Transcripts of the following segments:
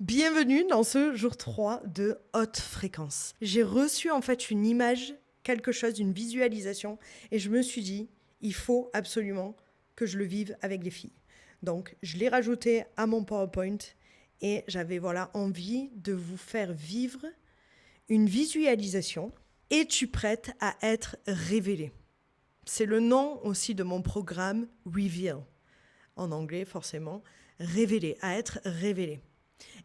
Bienvenue dans ce jour 3 de haute fréquence. J'ai reçu en fait une image, quelque chose, une visualisation, et je me suis dit, il faut absolument que je le vive avec les filles. Donc, je l'ai rajouté à mon PowerPoint et j'avais envie de vous faire vivre une visualisation. Es-tu prête à être révélée? C'est le nom aussi de mon programme Reveal. En anglais, forcément, révéler, à être révélé.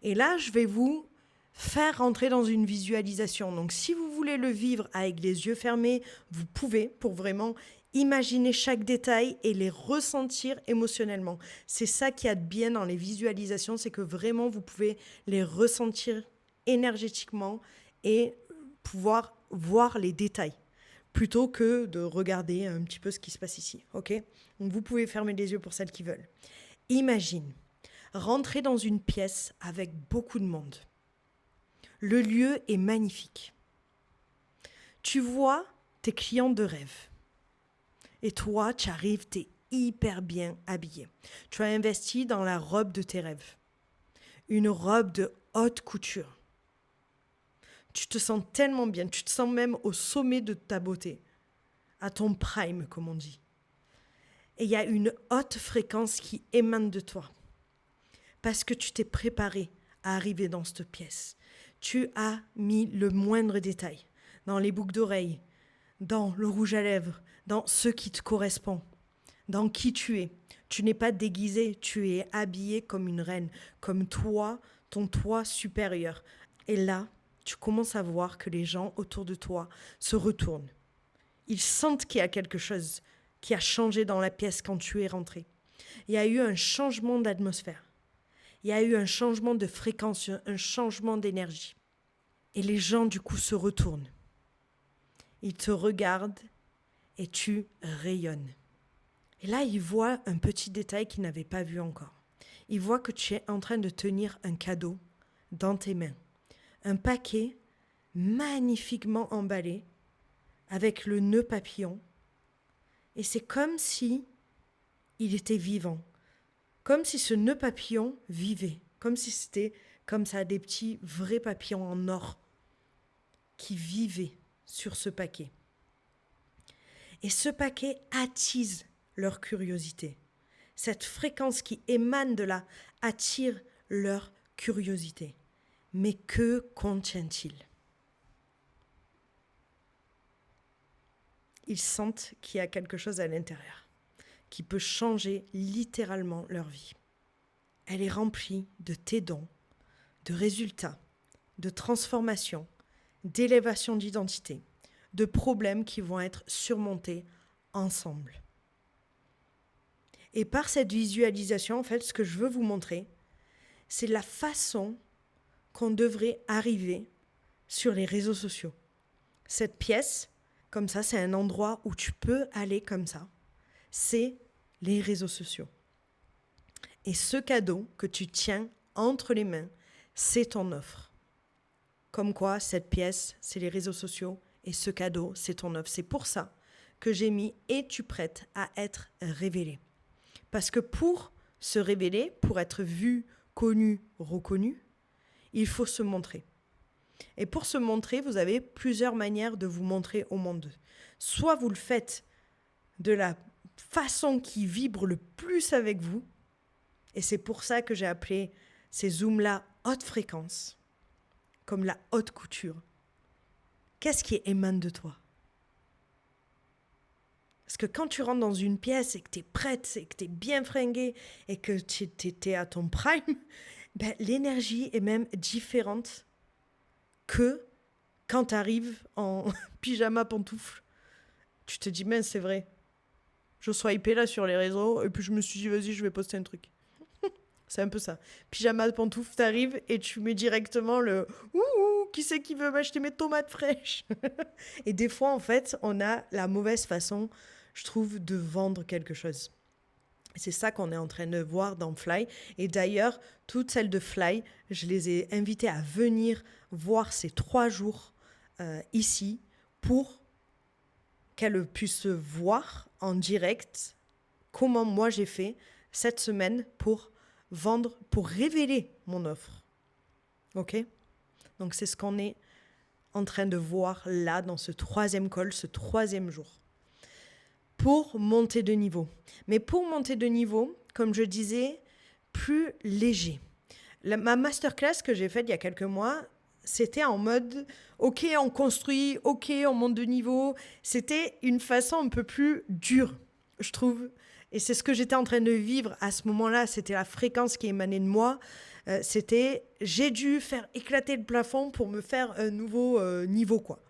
Et là, je vais vous faire rentrer dans une visualisation. Donc, si vous voulez le vivre avec les yeux fermés, vous pouvez pour vraiment imaginer chaque détail et les ressentir émotionnellement. C'est ça qui y a de bien dans les visualisations, c'est que vraiment vous pouvez les ressentir énergétiquement et pouvoir voir les détails plutôt que de regarder un petit peu ce qui se passe ici. Ok? Donc, vous pouvez fermer les yeux pour celles qui veulent. Imagine rentrer dans une pièce avec beaucoup de monde. Le lieu est magnifique. Tu vois tes clients de rêve. Et toi, tu arrives, tu es hyper bien habillé. Tu as investi dans la robe de tes rêves. Une robe de haute couture. Tu te sens tellement bien, tu te sens même au sommet de ta beauté. À ton prime, comme on dit. Et il y a une haute fréquence qui émane de toi. Parce que tu t'es préparé à arriver dans cette pièce. Tu as mis le moindre détail dans les boucles d'oreilles, dans le rouge à lèvres, dans ce qui te correspond, dans qui tu es. Tu n'es pas déguisé, tu es habillé comme une reine, comme toi, ton toi supérieur. Et là, tu commences à voir que les gens autour de toi se retournent. Ils sentent qu'il y a quelque chose qui a changé dans la pièce quand tu es rentré. Il y a eu un changement d'atmosphère. Il y a eu un changement de fréquence, un changement d'énergie. Et les gens, du coup, se retournent. Ils te regardent et tu rayonnes. Et là, ils voient un petit détail qu'ils n'avaient pas vu encore. Ils voient que tu es en train de tenir un cadeau dans tes mains. Un paquet magnifiquement emballé avec le nœud papillon. Et c'est comme si il était vivant. Comme si ce nœud papillon vivait, comme si c'était comme ça des petits vrais papillons en or qui vivaient sur ce paquet. Et ce paquet attise leur curiosité. Cette fréquence qui émane de là attire leur curiosité. Mais que contient-il? Ils sentent qu'il y a quelque chose à l'intérieur qui peut changer littéralement leur vie. Elle est remplie de tes dons, de résultats, de transformations, d'élévation d'identité, de problèmes qui vont être surmontés ensemble. Et par cette visualisation, en fait, ce que je veux vous montrer, c'est la façon qu'on devrait arriver sur les réseaux sociaux. Cette pièce, comme ça, c'est un endroit où tu peux aller comme ça. C'est les réseaux sociaux. Et ce cadeau que tu tiens entre les mains, c'est ton offre. Comme quoi, cette pièce, c'est les réseaux sociaux et ce cadeau, c'est ton offre. C'est pour ça que j'ai mis « Es-tu prête à être révélée ?» Parce que pour se révéler, pour être vu, connu, reconnu, il faut se montrer. Et pour se montrer, vous avez plusieurs manières de vous montrer au monde. Soit vous le faites de la façon qui vibre le plus avec vous, et c'est pour ça que j'ai appelé ces zooms-là haute fréquence, comme la haute couture. Qu'est-ce qui émane de toi? Parce que quand tu rentres dans une pièce et que tu es prête, et que tu es bien fringuée, et que tu es à ton prime, ben, l'énergie est même différente que quand tu arrives en pyjama pantoufle. Tu te dis, mince, c'est vrai. Je swipais là sur les réseaux, et puis je me suis dit, vas-y, je vais poster un truc. C'est un peu ça. Pyjama pantoufle, t'arrives et tu mets directement le « Ouh, qui c'est qui veut m'acheter mes tomates fraîches ?» Et des fois, en fait, on a la mauvaise façon, je trouve, de vendre quelque chose. C'est ça qu'on est en train de voir dans Fly. Et d'ailleurs, toutes celles de Fly, je les ai invitées à venir voir ces 3 jours ici pour qu'elles puissent voir en direct comment moi j'ai fait cette semaine pour vendre, pour révéler mon offre. Ok? Donc, c'est ce qu'on est en train de voir là, dans ce troisième call, ce troisième jour. Pour monter de niveau. Mais pour monter de niveau, comme je disais, plus léger. Ma masterclass que j'ai faite il y a quelques mois, c'était en mode ok, on construit, ok, on monte de niveau. C'était une façon un peu plus dure, je trouve. Et c'est ce que j'étais en train de vivre à ce moment-là. C'était la fréquence qui émanait de moi. C'était j'ai dû faire éclater le plafond pour me faire un nouveau niveau, quoi.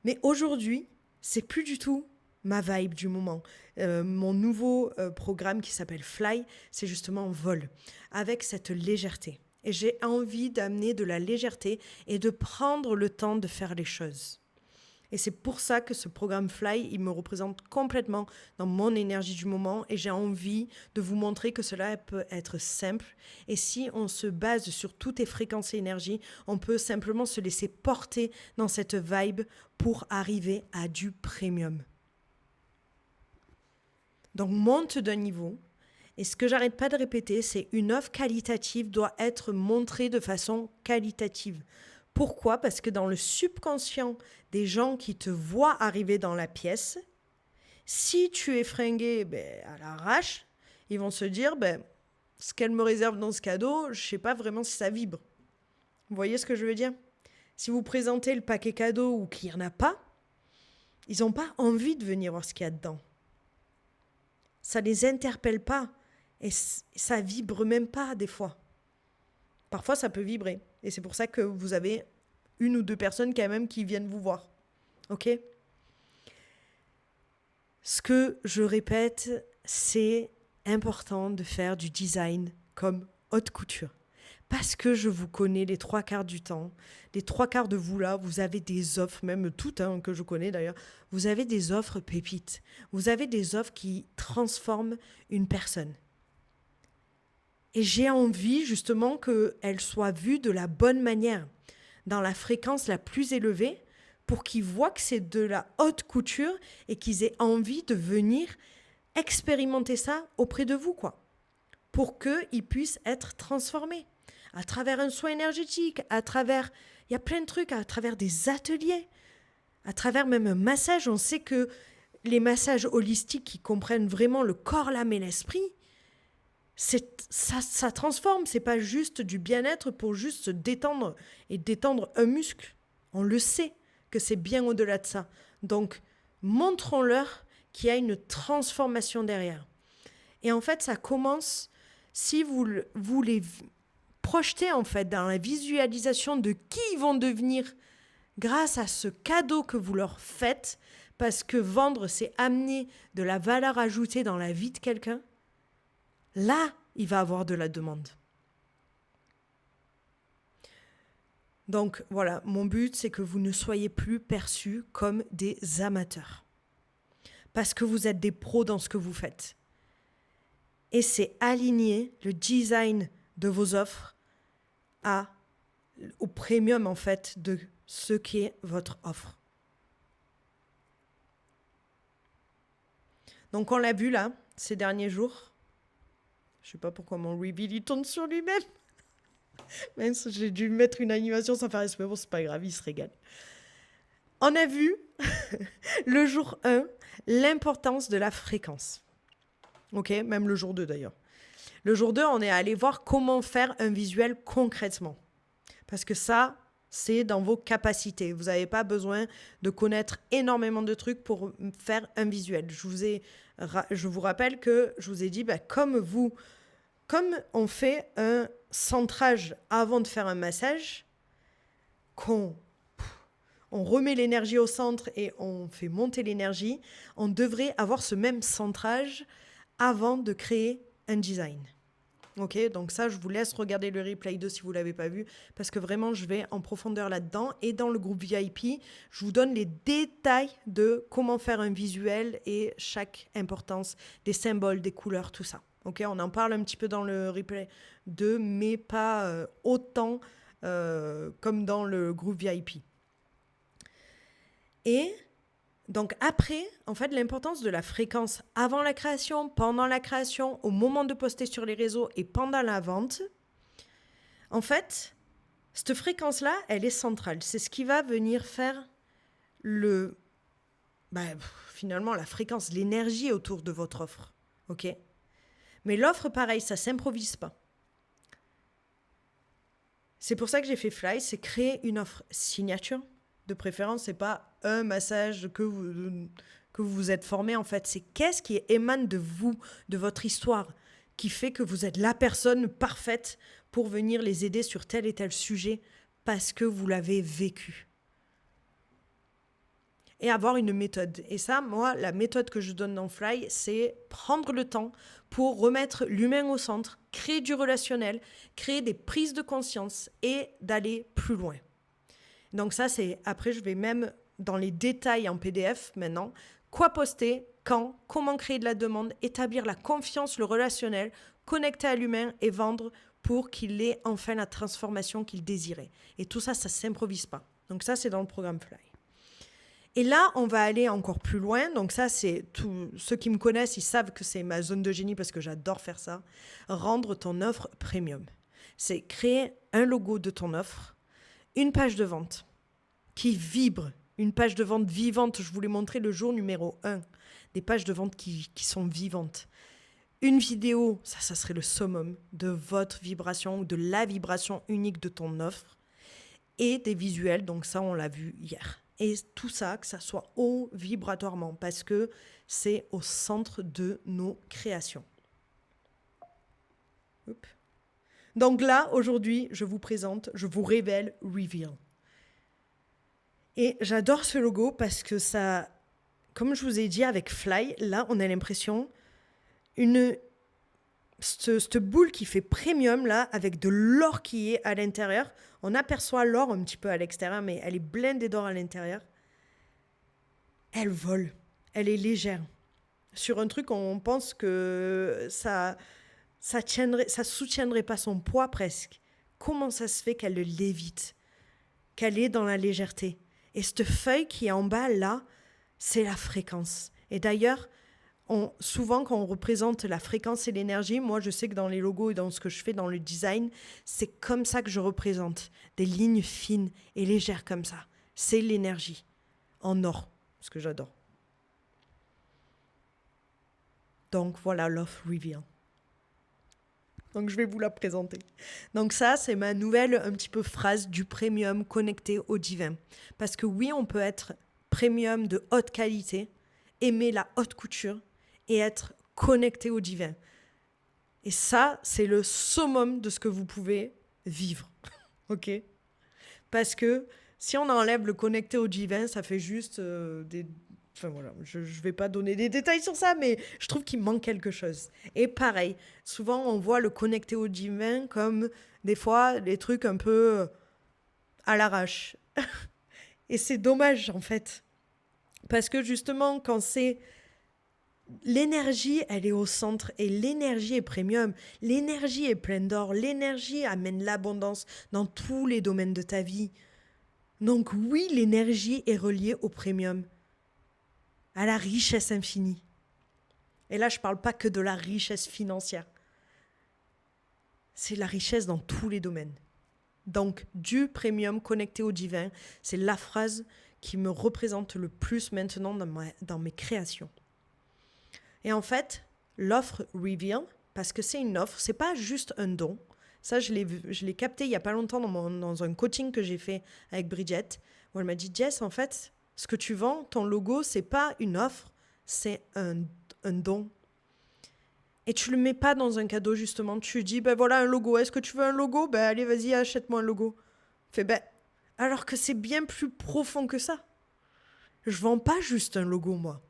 Mais aujourd'hui, c'est plus du tout ma vibe du moment. Mon nouveau programme qui s'appelle Fly, c'est justement vol, avec cette légèreté. Et j'ai envie d'amener de la légèreté et de prendre le temps de faire les choses. Et c'est pour ça que ce programme Fly, il me représente complètement dans mon énergie du moment et j'ai envie de vous montrer que cela peut être simple. Et si on se base sur toutes les fréquences et énergies, on peut simplement se laisser porter dans cette vibe pour arriver à du premium. Donc monte d'un niveau. Et ce que j'arrête pas de répéter, c'est une offre qualitative doit être montrée de façon qualitative. Pourquoi? Parce que dans le subconscient des gens qui te voient arriver dans la pièce, si tu es fringué à l'arrache, ils vont se dire ce qu'elle me réserve dans ce cadeau, je ne sais pas vraiment si ça vibre. Vous voyez ce que je veux dire? Si vous présentez le paquet cadeau ou qu'il n'y en a pas, ils n'ont pas envie de venir voir ce qu'il y a dedans. Ça ne les interpelle pas et ça vibre même pas des fois. Parfois, ça peut vibrer. Et c'est pour ça que vous avez une ou deux personnes quand même qui viennent vous voir. Ok? Ce que je répète, c'est important de faire du design comme haute couture. Parce que je vous connais les trois quarts du temps. Les trois quarts de vous là, vous avez des offres, même toutes que je connais d'ailleurs, vous avez des offres pépites. Vous avez des offres qui transforment une personne. Et j'ai envie justement qu'elle soit vue de la bonne manière, dans la fréquence la plus élevée, pour qu'ils voient que c'est de la haute couture et qu'ils aient envie de venir expérimenter ça auprès de vous, quoi. Pour qu'ils puissent être transformés à travers un soin énergétique, à travers... Il y a plein de trucs, à travers des ateliers, à travers même un massage. On sait que les massages holistiques qui comprennent vraiment le corps, l'âme et l'esprit, ça transforme, c'est pas juste du bien-être pour juste se détendre et détendre un muscle. On le sait que c'est bien au-delà de ça. Donc, montrons-leur qu'il y a une transformation derrière. Et en fait, ça commence si vous les projetez en fait dans la visualisation de qui ils vont devenir grâce à ce cadeau que vous leur faites, parce que vendre, c'est amener de la valeur ajoutée dans la vie de quelqu'un. Là, il va avoir de la demande. Donc voilà, mon but, c'est que vous ne soyez plus perçus comme des amateurs. Parce que vous êtes des pros dans ce que vous faites. Et c'est aligner le design de vos offres au premium en fait de ce qui est votre offre. Donc on l'a vu là, ces derniers jours. Je sais pas pourquoi mon reveal il tourne sur lui-même. Même si j'ai dû mettre une animation sans faire exprès, bon c'est pas grave, il se régale. On a vu le jour 1 l'importance de la fréquence. Ok, même le jour 2 d'ailleurs. Le jour 2, on est allé voir comment faire un visuel concrètement. Parce que ça, c'est dans vos capacités. Vous n'avez pas besoin de connaître énormément de trucs pour faire un visuel. Je vous rappelle que je vous ai dit, comme on fait un centrage avant de faire un massage, on remet l'énergie au centre et on fait monter l'énergie, on devrait avoir ce même centrage avant de créer un design. Ok, donc ça, je vous laisse regarder le replay 2 si vous ne l'avez pas vu, parce que vraiment, je vais en profondeur là-dedans. Et dans le groupe VIP, je vous donne les détails de comment faire un visuel et chaque importance des symboles, des couleurs, tout ça. Ok, on en parle un petit peu dans le replay 2, mais pas autant comme dans le groupe VIP. Et donc après, en fait, l'importance de la fréquence avant la création, pendant la création, au moment de poster sur les réseaux et pendant la vente, en fait, Cette fréquence-là, elle est centrale. C'est ce qui va venir faire finalement la fréquence, l'énergie autour de votre offre. OK ? Mais l'offre, pareil, ça ne s'improvise pas. C'est pour ça que j'ai fait Fly, c'est créer une offre signature. De préférence, c'est pas un massage que vous êtes formé, en fait. C'est qu'est-ce qui émane de vous, de votre histoire, qui fait que vous êtes la personne parfaite pour venir les aider sur tel et tel sujet parce que vous l'avez vécu. Et avoir une méthode. Et ça, moi, la méthode que je donne dans Fly, c'est prendre le temps pour remettre l'humain au centre, créer du relationnel, créer des prises de conscience et d'aller plus loin. Donc ça, c'est... Après, je vais même dans les détails en PDF maintenant. Quoi poster, quand, comment créer de la demande, établir la confiance, le relationnel, connecter à l'humain et vendre pour qu'il ait enfin la transformation qu'il désirait. Et tout ça, ça ne s'improvise pas. Donc ça, c'est dans le programme Fly. Et là, on va aller encore plus loin. Donc ça, c'est tout. Ceux qui me connaissent, ils savent que c'est ma zone de génie parce que j'adore faire ça. Rendre ton offre premium. C'est créer un logo de ton offre, une page de vente qui vibre, une page de vente vivante. Je vous l'ai montré le jour numéro 1. Des pages de vente qui sont vivantes. Une vidéo, ça serait le summum de votre vibration ou de la vibration unique de ton offre. Et des visuels, donc ça, on l'a vu hier. Et tout ça, que ça soit haut vibratoirement, parce que c'est au centre de nos créations. Hop. Donc là, aujourd'hui, je vous révèle Reveal. Et j'adore ce logo parce que ça, comme je vous ai dit avec Fly, là, on a l'impression, cette boule qui fait premium, là, avec de l'or qui est à l'intérieur. On aperçoit l'or un petit peu à l'extérieur, mais elle est blindée d'or à l'intérieur. Elle vole. Elle est légère. Sur un truc, on pense que ça soutiendrait pas son poids presque. Comment ça se fait qu'elle le lévite? Qu'elle est dans la légèreté? Et cette feuille qui est en bas, là, c'est la fréquence. Et d'ailleurs, souvent, quand on représente la fréquence et l'énergie, moi, je sais que dans les logos et dans ce que je fais dans le design, c'est comme ça que je représente. Des lignes fines et légères comme ça. C'est l'énergie. En or, ce que j'adore. Donc, voilà l'offre Reveal. Donc, je vais vous la présenter. Donc, ça, c'est ma nouvelle, un petit peu phrase du premium connecté au divin. Parce que oui, on peut être premium de haute qualité, aimer la haute couture, et être connecté au divin. Et ça, c'est le summum de ce que vous pouvez vivre. OK ? Parce que si on enlève le connecté au divin, ça fait juste des... Enfin voilà, je ne vais pas donner des détails sur ça, mais je trouve qu'il manque quelque chose. Et pareil, souvent on voit le connecté au divin comme des fois des trucs un peu à l'arrache. Et c'est dommage en fait. Parce que justement, quand c'est... L'énergie, elle est au centre et l'énergie est premium. L'énergie est pleine d'or. L'énergie amène l'abondance dans tous les domaines de ta vie. Donc oui, l'énergie est reliée au premium, à la richesse infinie. Et là, je ne parle pas que de la richesse financière. C'est la richesse dans tous les domaines. Donc, du premium connecté au divin, c'est la phrase qui me représente le plus maintenant dans mes créations. Et en fait, l'offre Reveal, parce que c'est une offre, c'est pas juste un don. Ça, je l'ai capté il y a pas longtemps dans un coaching que j'ai fait avec Bridget, où elle m'a dit, Jess, en fait, ce que tu vends, ton logo, c'est pas une offre, c'est un don. Et tu le mets pas dans un cadeau, justement. Tu dis, ben voilà un logo. Est-ce que tu veux un logo? Ben allez, vas-y, achète-moi un logo. Fais, ben, alors que c'est bien plus profond que ça. Je vends pas juste un logo, moi.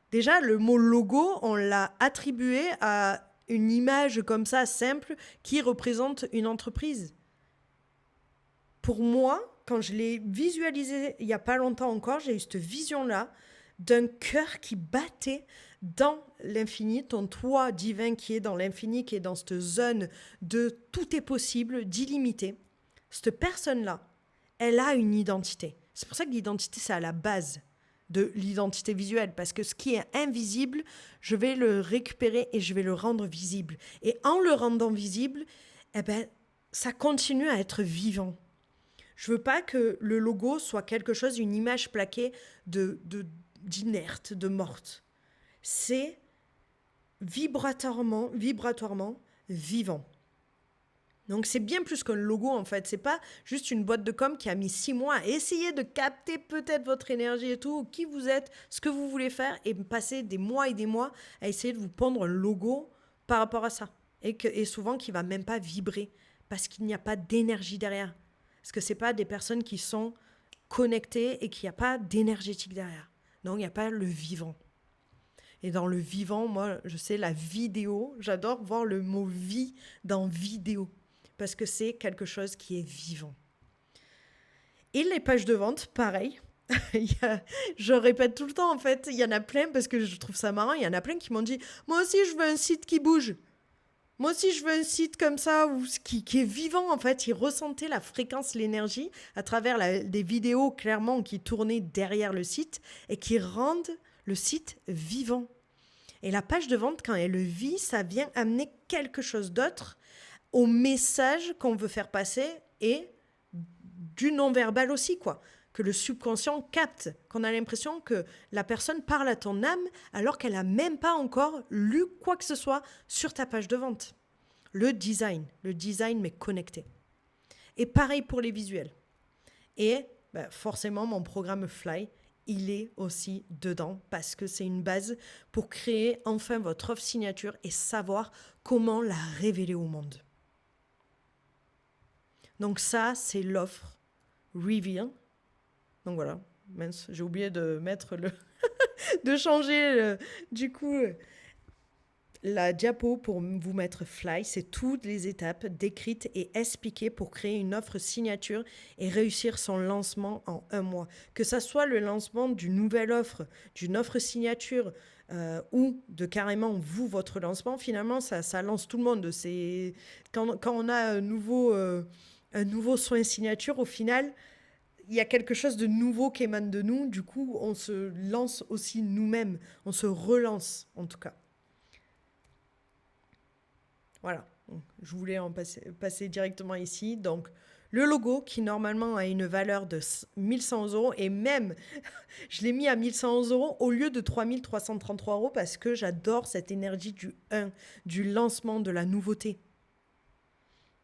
Déjà, le mot logo, on l'a attribué à une image comme ça, simple, qui représente une entreprise. Pour moi, quand je l'ai visualisé il n'y a pas longtemps encore, j'ai eu cette vision-là d'un cœur qui battait dans l'infini, ton toi divin qui est dans l'infini, qui est dans cette zone de tout est possible, d'illimité. Cette personne-là, elle a une identité. C'est pour ça que l'identité, c'est à la base de l'identité visuelle, parce que ce qui est invisible, je vais le récupérer et je vais le rendre visible. Et en le rendant visible, eh ben, ça continue à être vivant. Je veux pas que le logo soit quelque chose, une image plaquée d'inerte, de morte. C'est vibratoirement vivant. Donc c'est bien plus qu'un logo en fait. C'est pas juste une boîte de com qui a mis 6 mois à essayer de capter peut-être votre énergie et tout, qui vous êtes, ce que vous voulez faire, et passer des mois et des mois à essayer de vous pondre un logo par rapport à ça. Et souvent qui va même pas vibrer parce qu'il n'y a pas d'énergie derrière. Parce que c'est pas des personnes qui sont connectées et qu'il n'y a pas d'énergétique derrière. Donc il n'y a pas le vivant. Et dans le vivant, moi, je sais, la vidéo, j'adore voir le mot vie dans vidéo, parce que c'est quelque chose qui est vivant. Et les pages de vente, pareil. Je répète tout le temps, en fait, il y en a plein, parce que je trouve ça marrant, il y en a plein qui m'ont dit, moi aussi, je veux un site qui bouge. Moi aussi, je veux un site comme ça, qui est vivant, en fait. Ils ressentaient la fréquence, l'énergie, à travers des vidéos, clairement, qui tournaient derrière le site, et qui rendent le site vivant. Et la page de vente, quand elle le vit, ça vient amener quelque chose d'autre au message qu'on veut faire passer et du non-verbal aussi, quoi. Que le subconscient capte, qu'on a l'impression que la personne parle à ton âme alors qu'elle n'a même pas encore lu quoi que ce soit sur ta page de vente. Le design mais connecté. Et pareil pour les visuels. Et forcément, mon programme Fly, il est aussi dedans parce que c'est une base pour créer enfin votre offre signature et savoir comment la révéler au monde. Donc ça, c'est l'offre Reveal. Donc voilà, mince, j'ai oublié de mettre de changer du coup la diapo pour vous mettre Fly. C'est toutes les étapes décrites et expliquées pour créer une offre signature et réussir son lancement en 1 mois. Que ça soit le lancement d'une nouvelle offre, d'une offre signature ou de carrément vous, votre lancement, finalement, ça lance tout le monde. C'est quand on a un nouveau soin signature, au final, il y a quelque chose de nouveau qui émane de nous. Du coup, on se lance aussi nous-mêmes. On se relance, en tout cas. Voilà, donc, je voulais en passer directement ici. Donc, le logo qui normalement a une valeur de 1100 euros et même, je l'ai mis à 1100 euros au lieu de 3333 euros parce que j'adore cette énergie du 1, du lancement, de la nouveauté.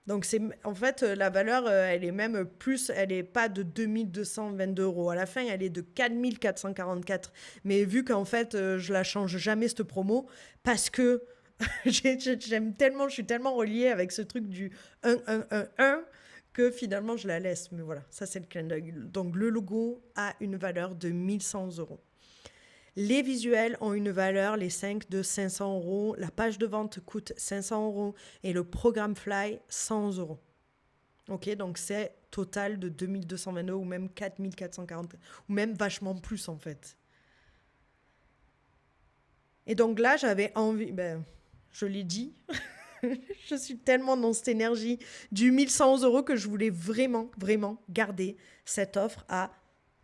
Donc, en fait, la valeur, elle est même plus, elle n'est pas de 2222 euros. À la fin, elle est de 4444. Mais vu qu'en fait, je la change jamais, cette promo, parce que j'aime tellement, je suis tellement reliée avec ce truc du 1 que finalement je la laisse. Mais voilà, ça c'est le clin d'œil. Donc le logo a une valeur de 1100 euros. Les visuels ont une valeur, les 5 de 500 euros. La page de vente coûte 500 euros et le programme Fly 100 euros. Ok, donc c'est total de 2222 ou même 4440 ou même vachement plus en fait. Et donc là, j'avais envie, je l'ai dit, je suis tellement dans cette énergie du 1100 euros que je voulais vraiment, vraiment garder cette offre à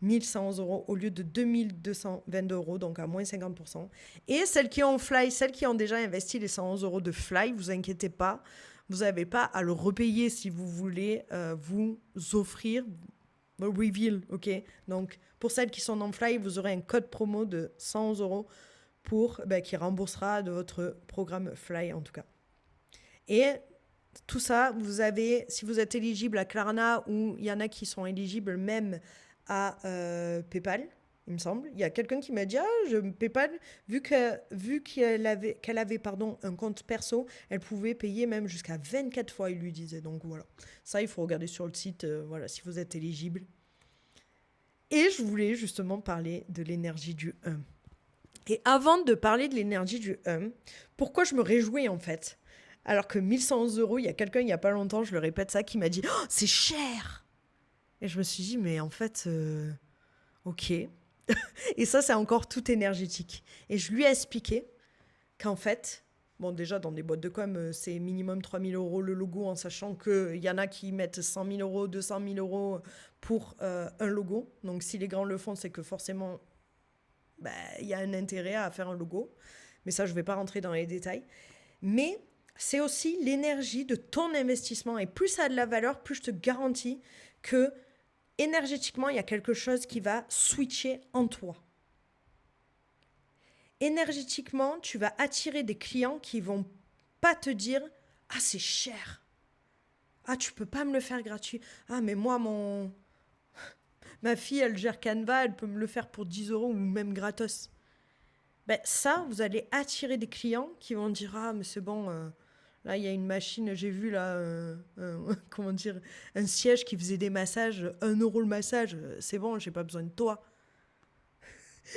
1100 euros au lieu de 2222 euros, donc à moins 50%. Et celles qui ont Fly, celles qui ont déjà investi les 111 euros de Fly, vous inquiétez pas, vous n'avez pas à le repayer si vous voulez vous offrir Reveal, ok. Donc pour celles qui sont dans Fly, vous aurez un code promo de 111 euros qui remboursera de votre programme Fly en tout cas. Et tout ça, vous avez, si vous êtes éligible à Klarna ou il y en a qui sont éligibles même à PayPal, il me semble. Il y a quelqu'un qui m'a dit PayPal, vu qu'elle avait un compte perso, elle pouvait payer même jusqu'à 24 fois, il lui disait. Donc voilà, ça il faut regarder sur le site, voilà, si vous êtes éligible. Et je voulais justement parler de l'énergie du 1. Et avant de parler de l'énergie du 1, pourquoi je me réjouis en fait? Alors que 1100 euros, il y a quelqu'un il n'y a pas longtemps, je le répète ça, qui m'a dit « c'est cher !» Et je me suis dit « mais en fait, ok. » Et ça, c'est encore tout énergétique. Et je lui ai expliqué qu'en fait, bon déjà dans des boîtes de com, c'est minimum 3000 euros le logo, en sachant qu'il y en a qui mettent 100 000 euros, 200 000 euros pour un logo. Donc si les grands le font, c'est que forcément, il y a un intérêt à faire un logo. Mais ça, je ne vais pas rentrer dans les détails. Mais c'est aussi l'énergie de ton investissement. Et plus ça a de la valeur, plus je te garantis que énergétiquement, il y a quelque chose qui va switcher en toi. Énergétiquement, tu vas attirer des clients qui vont pas te dire « Ah, c'est cher. Ah, tu peux pas me le faire gratuit. Ah, mais moi, ma fille, elle gère Canva, elle peut me le faire pour 10 euros ou même gratos. » Ben, ça, vous allez attirer des clients qui vont dire « Ah, mais c'est bon, là, il y a une machine, j'ai vu là, comment dire, un siège qui faisait des massages, 1 € le massage, c'est bon, j'ai pas besoin de toi. »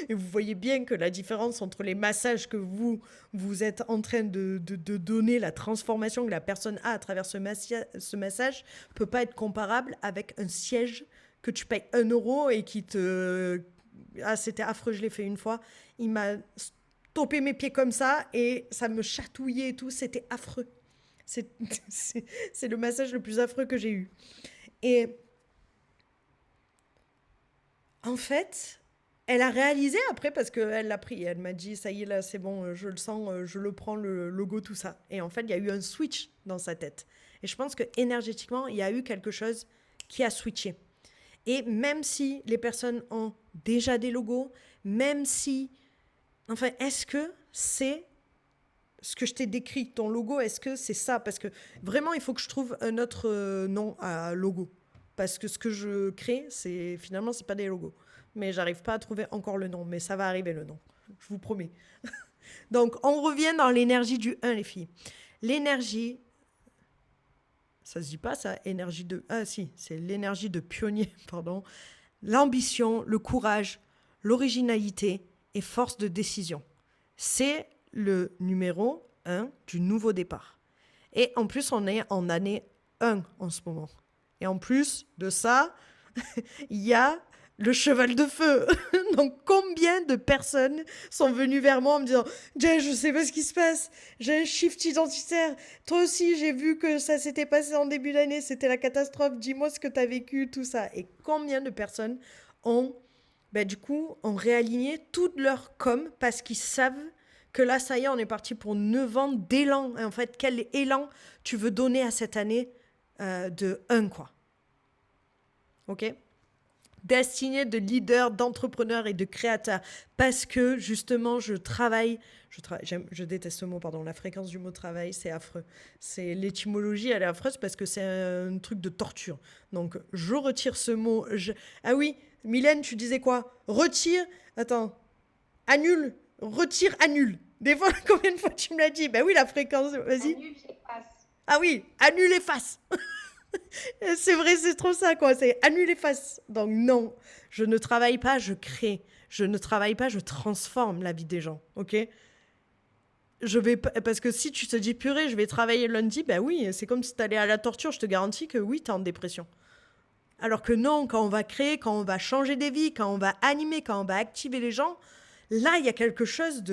Et vous voyez bien que la différence entre les massages que vous êtes en train de donner, la transformation que la personne a à travers ce massage, peut pas être comparable avec un siège que tu payes 1 € et qui te... Ah, c'était affreux, je l'ai fait une fois. Il m'a stoppé mes pieds comme ça et ça me chatouillait et tout. C'était affreux. C'est c'est le massage le plus affreux que j'ai eu. Et en fait, elle a réalisé après parce qu'elle l'a pris. Elle m'a dit, ça y est, là, c'est bon, je le sens, je le prends, le logo, tout ça. Et en fait, il y a eu un switch dans sa tête. Et je pense que énergétiquement, il y a eu quelque chose qui a switché. Et même si les personnes ont déjà des logos, même si... Enfin, est-ce que c'est ce que je t'ai décrit, ton logo, est-ce que c'est ça? Parce que vraiment, il faut que je trouve un autre nom à logo. Parce que ce que je crée, c'est finalement, c'est pas des logos. Mais j'arrive pas à trouver encore le nom. Mais ça va arriver, le nom. Je vous promets. Donc, on revient dans l'énergie du 1, les filles. L'énergie, ça se dit pas ça, énergie de... Ah si, c'est l'énergie de pionnier, pardon. L'ambition, le courage, l'originalité et force de décision. C'est le numéro 1 du nouveau départ. Et en plus, on est en année 1 en ce moment. Et en plus de ça, il y a le cheval de feu. Donc, combien de personnes sont venues vers moi en me disant « Jay, je sais pas ce qui se passe. J'ai un shift identitaire. Toi aussi, j'ai vu que ça s'était passé en début d'année. C'était la catastrophe. Dis-moi ce que tu as vécu, tout ça. » Et combien de personnes ont, du coup, ont réaligné toute leur com parce qu'ils savent que là, ça y est, on est parti pour 9 ans d'élan. En fait, quel élan tu veux donner à cette année de 1, quoi. OK? Destinée de leader, d'entrepreneur et de créateur. Parce que, justement, je déteste ce mot, pardon, la fréquence du mot travail, c'est affreux. L'étymologie, elle est affreuse parce que c'est un truc de torture. Donc, je retire ce mot. Ah oui, Mylène, tu disais quoi? Retire, attends, annule, retire, annule. Des fois, combien de fois tu me l'as dit? Ben oui, la fréquence, vas-y. Annule, efface. Ah oui, annule, efface. C'est vrai, c'est trop ça, quoi. C'est annule, efface. Donc non, je ne travaille pas, je crée. Je ne travaille pas, je transforme la vie des gens, ok? Je vais parce que si tu te dis purée, je vais travailler lundi, ben oui, c'est comme si tu allais à la torture, je te garantis que oui, tu es en dépression. Alors que non, quand on va créer, quand on va changer des vies, quand on va animer, quand on va activer les gens, là, il y a quelque chose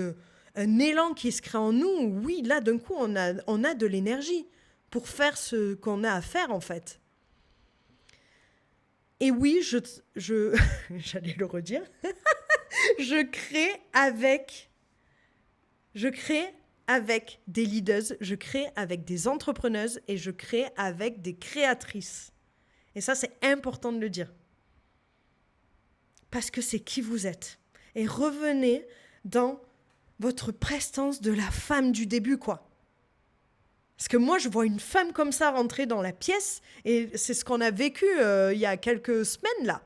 un élan qui se crée en nous. Oui, là, d'un coup, on a de l'énergie pour faire ce qu'on a à faire, en fait. Et oui, j'allais le redire, je crée avec des leaders, je crée avec des entrepreneuses et je crée avec des créatrices. Et ça, c'est important de le dire. Parce que c'est qui vous êtes. Et revenez dans votre prestance de la femme du début, quoi. Parce que moi, je vois une femme comme ça rentrer dans la pièce, et c'est ce qu'on a vécu il y a quelques semaines, là,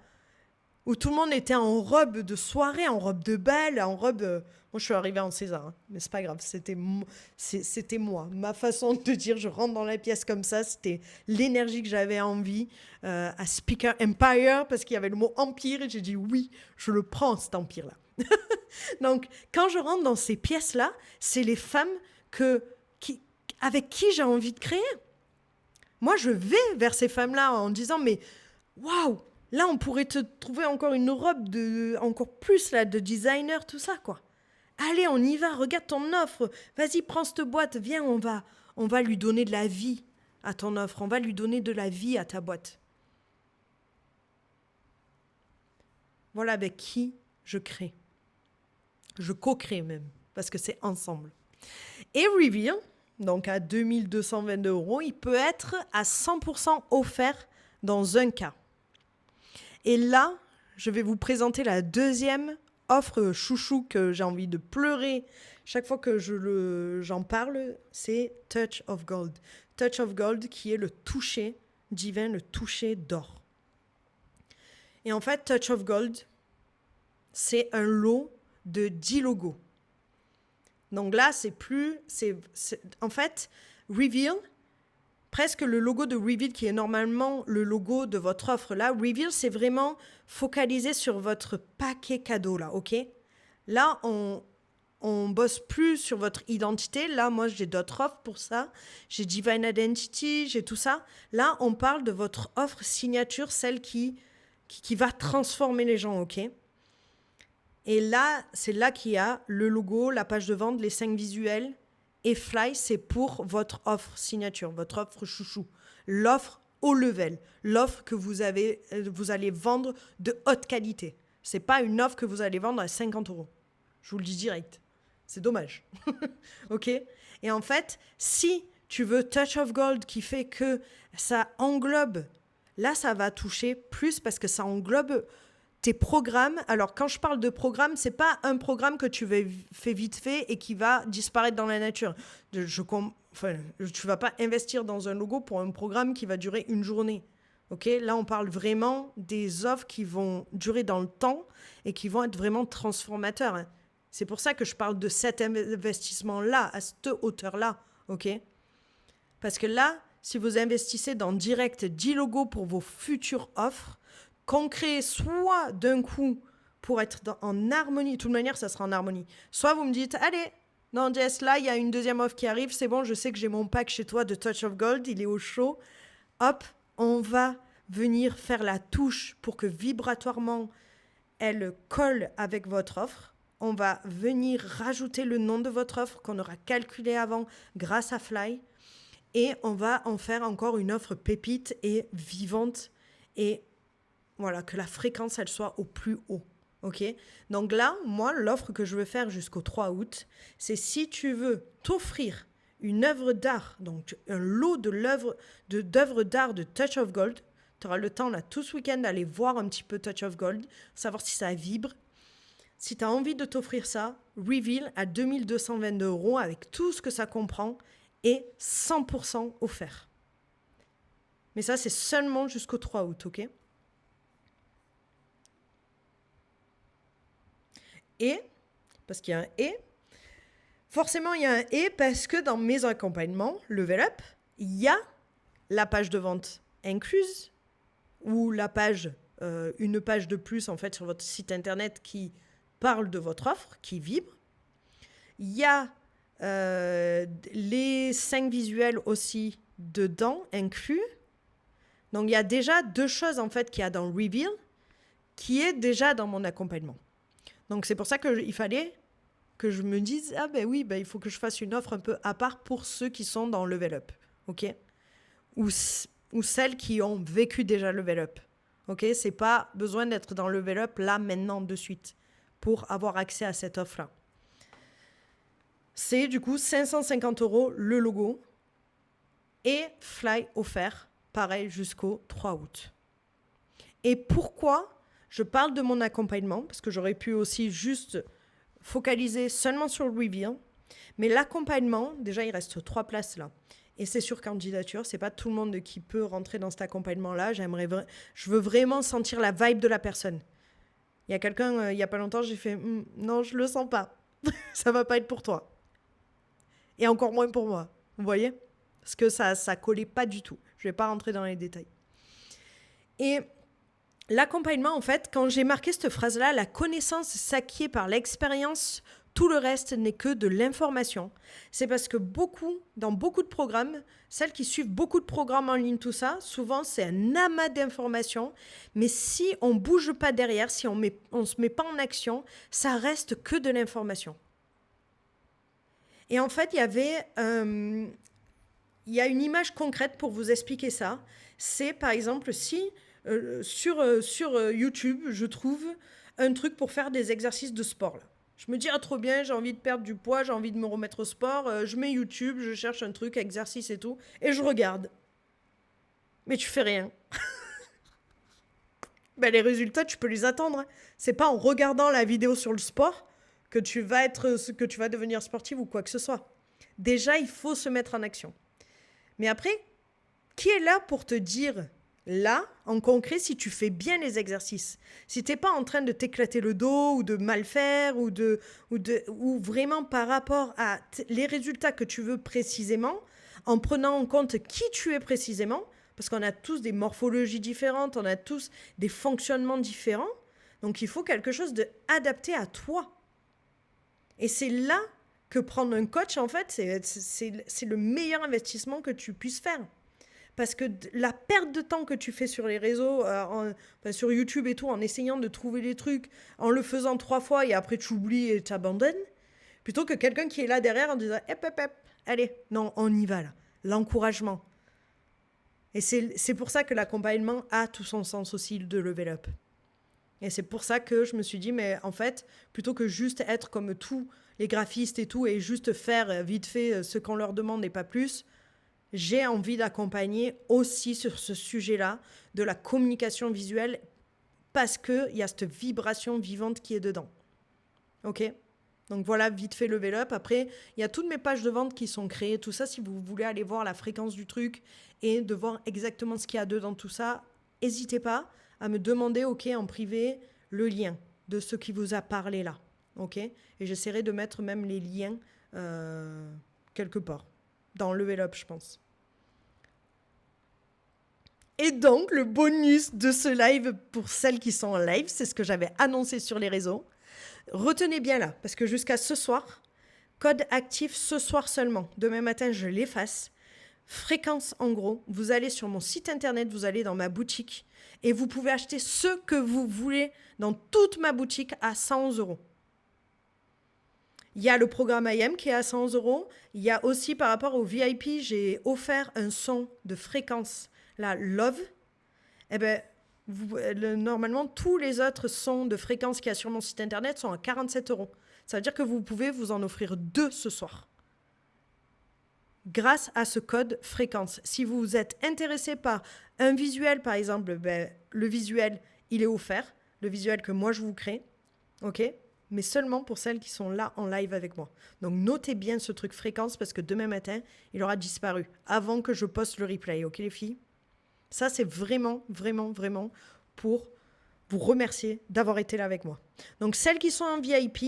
où tout le monde était en robe de soirée, en robe de bal, en robe... Moi, je suis arrivée en César, hein, mais c'est pas grave, c'était moi. Ma façon de dire, je rentre dans la pièce comme ça, c'était l'énergie que j'avais envie à Speaker Empire, parce qu'il y avait le mot empire, et j'ai dit oui, je le prends, cet empire-là. Donc, quand je rentre dans ces pièces-là, c'est les femmes avec qui j'ai envie de créer. Moi, je vais vers ces femmes-là en disant, mais waouh, là, on pourrait te trouver encore une robe encore plus là, de designer, tout ça, quoi. Allez, on y va, regarde ton offre. Vas-y, prends cette boîte, viens, on va lui donner de la vie à ton offre. On va lui donner de la vie à ta boîte. Voilà avec qui je crée. Je co-crée même, parce que c'est ensemble. Et Reveal, donc à 2222 euros, il peut être à 100% offert dans un cas. Et là, je vais vous présenter la deuxième offre chouchou que j'ai envie de pleurer chaque fois que j'en parle, c'est Touch of Gold. Touch of Gold qui est le toucher divin, le toucher d'or. Et en fait, Touch of Gold, c'est un lot de 10 logos. Donc là, en fait, Reveal, presque le logo de Reveal qui est normalement le logo de votre offre là. Reveal, c'est vraiment focalisé sur votre paquet cadeau là, ok? Là, on bosse plus sur votre identité. Là, moi, j'ai d'autres offres pour ça. J'ai Divine Identity, j'ai tout ça. Là, on parle de votre offre signature, celle qui va transformer les gens, ok? Et là, c'est là qu'il y a le logo, la page de vente, les 5 visuels. Et Fly, c'est pour votre offre signature, votre offre chouchou. L'offre haut level, l'offre que vous allez vendre de haute qualité. C'est pas une offre que vous allez vendre à 50 euros. Je vous le dis direct. C'est dommage. OK? Et en fait, si tu veux Touch of Gold qui fait que ça englobe, là, ça va toucher plus parce que ça englobe tes programmes. Alors, quand je parle de programme, c'est pas un programme que tu fais vite fait et qui va disparaître dans la nature. Tu vas pas investir dans un logo pour un programme qui va durer une journée. OK? Là, on parle vraiment des offres qui vont durer dans le temps et qui vont être vraiment transformateurs. Hein. C'est pour ça que je parle de cet investissement-là, à cette hauteur-là. OK? Parce que là, si vous investissez dans direct 10 logos pour vos futures offres, qu'on crée soit d'un coup pour être en harmonie, de toute manière, ça sera en harmonie. Soit vous me dites, allez, non, Jess, là, il y a une deuxième offre qui arrive, c'est bon, je sais que j'ai mon pack chez toi de Touch of Gold, il est au chaud. Hop, on va venir faire la touche pour que vibratoirement, elle colle avec votre offre. On va venir rajouter le nom de votre offre qu'on aura calculé avant grâce à Fly. Et on va en faire encore une offre pépite et vivante et voilà, que la fréquence, elle soit au plus haut. OK? Donc là, moi, l'offre que je veux faire jusqu'au 3 août, c'est si tu veux t'offrir une œuvre d'art, donc un lot d'œuvres d'art de Touch of Gold, tu auras le temps là tout ce week-end d'aller voir un petit peu Touch of Gold, savoir si ça vibre. Si tu as envie de t'offrir ça, Reveal à 2222 euros avec tout ce que ça comprend et 100% offert. Mais ça, c'est seulement jusqu'au 3 août, OK? Et, parce qu'il y a un et, forcément il y a un et parce que dans mes accompagnements, Level Up, il y a la page de vente incluse ou une page de plus en fait sur votre site internet qui parle de votre offre, qui vibre. Il y a les 5 visuels aussi dedans inclus. Donc il y a déjà 2 choses en fait qu'il y a dans Reveal qui est déjà dans mon accompagnement. Donc, c'est pour ça qu'il fallait que je me dise, ah ben oui, il faut que je fasse une offre un peu à part pour ceux qui sont dans Level Up, OK? Ou celles qui ont vécu déjà Level Up, OK? C'est pas besoin d'être dans Level Up là, maintenant, de suite, pour avoir accès à cette offre-là. C'est du coup 550 euros le logo et Fly offert, pareil, jusqu'au 3 août. Et pourquoi je parle de mon accompagnement, parce que j'aurais pu aussi juste focaliser seulement sur le Reveal. Mais l'accompagnement, déjà, il reste 3 places là. Et c'est sur candidature. C'est pas tout le monde qui peut rentrer dans cet accompagnement-là. Je veux vraiment sentir la vibe de la personne. Il y a quelqu'un, il y a pas longtemps, j'ai fait non, je le sens pas. Ça va pas être pour toi. Et encore moins pour moi. Vous voyez? Parce que ça collait pas du tout. Je vais pas rentrer dans les détails. Et l'accompagnement, en fait, quand j'ai marqué cette phrase-là, la connaissance s'acquiert par l'expérience, tout le reste n'est que de l'information. C'est parce que dans beaucoup de programmes, celles qui suivent beaucoup de programmes en ligne, tout ça, souvent c'est un amas d'informations, mais si on ne bouge pas derrière, si on ne se met pas en action, ça reste que de l'information. Et en fait, il y a une image concrète pour vous expliquer ça. C'est par exemple si sur YouTube, je trouve un truc pour faire des exercices de sport. Là. Je me dis, ah, trop bien, j'ai envie de perdre du poids, j'ai envie de me remettre au sport. Je mets YouTube, je cherche un truc, exercice et tout, et je regarde. Mais tu fais rien. Ben, les résultats, tu peux les attendre, hein. C'est pas en regardant la vidéo sur le sport que que tu vas devenir sportif ou quoi que ce soit. Déjà, il faut se mettre en action. Mais après, qui est là pour te dire, là, en concret, si tu fais bien les exercices? Si t'es pas en train de t'éclater le dos ou de mal faire ou vraiment par rapport à les résultats que tu veux précisément, en prenant en compte qui tu es précisément, parce qu'on a tous des morphologies différentes, on a tous des fonctionnements différents, donc il faut quelque chose de adapté à toi. Et c'est là que prendre un coach, en fait, c'est le meilleur investissement que tu puisses faire. Parce que la perte de temps que tu fais sur les réseaux, sur YouTube et tout, en essayant de trouver des trucs, en le faisant 3 fois et après tu oublies et tu abandonnes, plutôt que quelqu'un qui est là derrière en disant allez, non, on y va là. L'encouragement. Et c'est pour ça que l'accompagnement a tout son sens aussi de level up. Et c'est pour ça que je me suis dit, mais en fait, plutôt que juste être comme tous les graphistes et tout, et juste faire vite fait ce qu'on leur demande et pas plus, j'ai envie d'accompagner aussi sur ce sujet-là de la communication visuelle parce qu'il y a cette vibration vivante qui est dedans. OK? Donc voilà, vite fait level up. Après, il y a toutes mes pages de vente qui sont créées. Tout ça, si vous voulez aller voir la fréquence du truc et de voir exactement ce qu'il y a dedans, tout ça, n'hésitez pas à me demander, OK, en privé, le lien de ce qui vous a parlé là. OK? Et j'essaierai de mettre même les liens quelque part. Dans level up, je pense. Et donc, le bonus de ce live pour celles qui sont en live, c'est ce que j'avais annoncé sur les réseaux. Retenez bien là, parce que jusqu'à ce soir, code actif ce soir seulement. Demain matin, je l'efface. Fréquence en gros. Vous allez sur mon site internet, vous allez dans ma boutique et vous pouvez acheter ce que vous voulez dans toute ma boutique à 100 euros. Il y a le programme IM qui est à 100 euros. Il y a aussi par rapport au VIP, j'ai offert un son de fréquence, la Love. Eh bien, normalement, tous les autres sons de fréquence qu'il y a sur mon site internet sont à 47 euros. Ça veut dire que vous pouvez vous en offrir 2 ce soir. Grâce à ce code fréquence. Si vous êtes intéressé par un visuel, par exemple, le visuel, il est offert. Le visuel que moi, je vous crée. OK ? Mais seulement pour celles qui sont là en live avec moi. Donc, notez bien ce truc fréquence parce que demain matin, il aura disparu avant que je poste le replay. OK, les filles ? Ça, c'est vraiment, vraiment, vraiment pour vous remercier d'avoir été là avec moi. Donc, celles qui sont en VIP,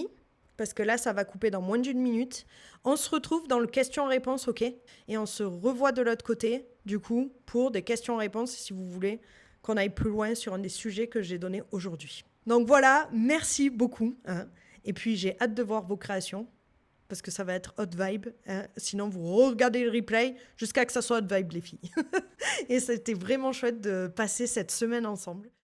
parce que là, ça va couper dans moins d'1 minute, on se retrouve dans le question-réponse, OK ? Et on se revoit de l'autre côté, du coup, pour des questions-réponses, si vous voulez qu'on aille plus loin sur un des sujets que j'ai donnés aujourd'hui. Donc voilà, merci beaucoup. Hein. Et puis, j'ai hâte de voir vos créations, parce que ça va être hot vibe. Hein. Sinon, vous regardez le replay jusqu'à que ça soit hot vibe, les filles. Et c'était vraiment chouette de passer cette semaine ensemble.